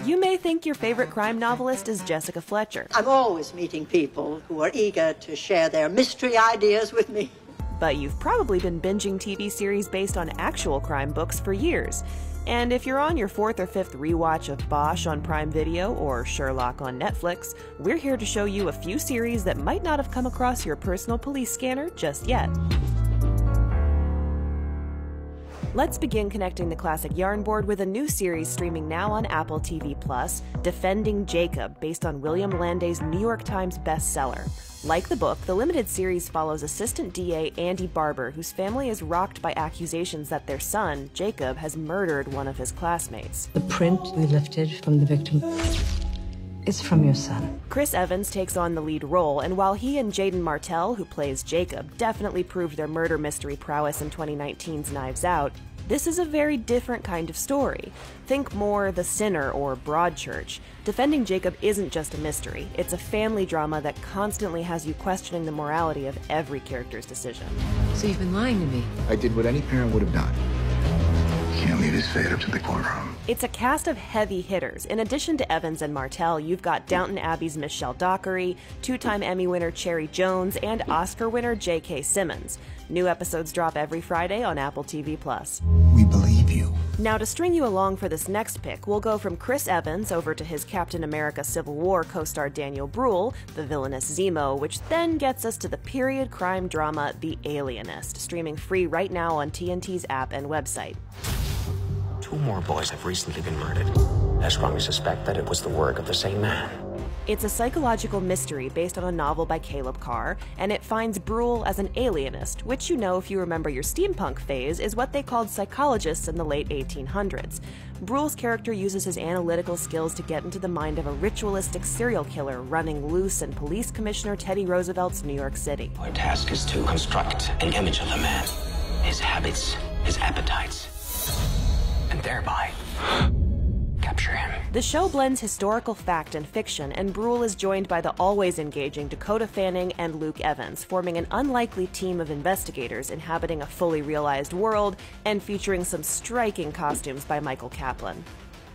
You may think your favorite crime novelist is Jessica Fletcher. I'm always meeting people who are eager to share their mystery ideas with me. But you've probably been binging TV series based on actual crime books for years. And if you're on your 4th or 5th rewatch of Bosch on Prime Video or Sherlock on Netflix, we're here to show you a few series that might not have come across your personal police scanner just yet. Let's begin connecting the classic yarn board with a new series streaming now on Apple TV+, Defending Jacob, based on William Landay's New York Times bestseller. Like the book, the limited series follows Assistant DA Andy Barber, whose family is rocked by accusations that their son, Jacob, has murdered one of his classmates. The print we lifted from the victim is from your son. Chris Evans takes on the lead role, and while he and Jaden Martell, who plays Jacob, definitely proved their murder mystery prowess in 2019's Knives Out, this is a very different kind of story. Think more The Sinner or Broadchurch. Defending Jacob isn't just a mystery. It's a family drama that constantly has you questioning the morality of every character's decision. So you've been lying to me? I did what any parent would have done. Can't leave his fate up to the courtroom. It's a cast of heavy hitters. In addition to Evans and Martell, you've got Downton Abbey's Michelle Dockery, 2-time Emmy winner Cherry Jones, and Oscar winner J.K. Simmons. New episodes drop every Friday on Apple TV+. We believe you. Now, to string you along for this next pick, we'll go from Chris Evans over to his Captain America Civil War co-star Daniel Bruhl, the villainous Zemo, which then gets us to the period crime drama The Alienist, streaming free right now on TNT's app and website. 2 more boys have recently been murdered. I strongly suspect that it was the work of the same man. It's a psychological mystery based on a novel by Caleb Carr, and it finds Bruhl as an alienist, which you know if you remember your steampunk phase is what they called psychologists in the late 1800s. Bruhl's character uses his analytical skills to get into the mind of a ritualistic serial killer running loose in Police Commissioner Teddy Roosevelt's New York City. Our task is to construct an image of the man, his habits, his appetites, and thereby capture him. The show blends historical fact and fiction, and Bruhl is joined by the always engaging Dakota Fanning and Luke Evans, forming an unlikely team of investigators inhabiting a fully realized world and featuring some striking costumes by Michael Kaplan.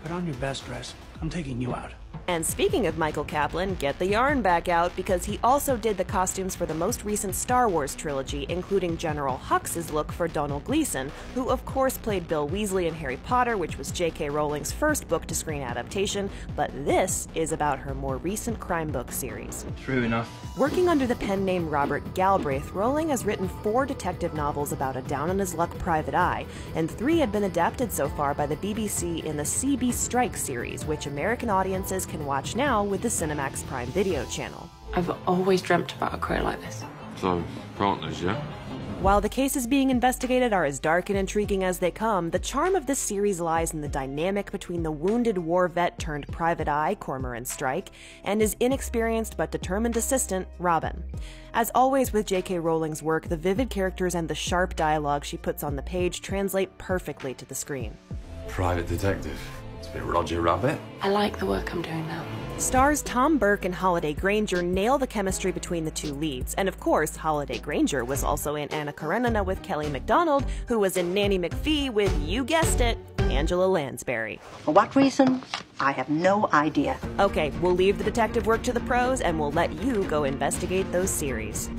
Put on your best dress. I'm taking you out. And speaking of Michael Kaplan, get the yarn back out, because he also did the costumes for the most recent Star Wars trilogy, including General Hux's look for Donald Gleason, who of course played Bill Weasley in Harry Potter, which was J.K. Rowling's first book-to-screen adaptation, but this is about her more recent crime book series. True enough. Working under the pen name Robert Galbraith, Rowling has written 4 detective novels about a down-on-his-luck private eye, and 3 had been adapted so far by the BBC in the CB Strike series, which American audiences can watch now with the Cinemax Prime Video channel. I've always dreamt about a career like this. So, partners, yeah? While the cases being investigated are as dark and intriguing as they come, the charm of this series lies in the dynamic between the wounded war vet turned private eye, Cormoran Strike, and his inexperienced but determined assistant, Robin. As always with J.K. Rowling's work, the vivid characters and the sharp dialogue she puts on the page translate perfectly to the screen. Private detective. It's a bit Roger Rabbit. I like the work I'm doing now. Stars Tom Burke and Holliday Grainger nail the chemistry between the 2 leads, and of course, Holliday Grainger was also in Anna Karenina with Kelly MacDonald, who was in Nanny McPhee with, you guessed it, Angela Lansbury. For what reason? I have no idea. Okay, we'll leave the detective work to the pros, and we'll let you go investigate those series.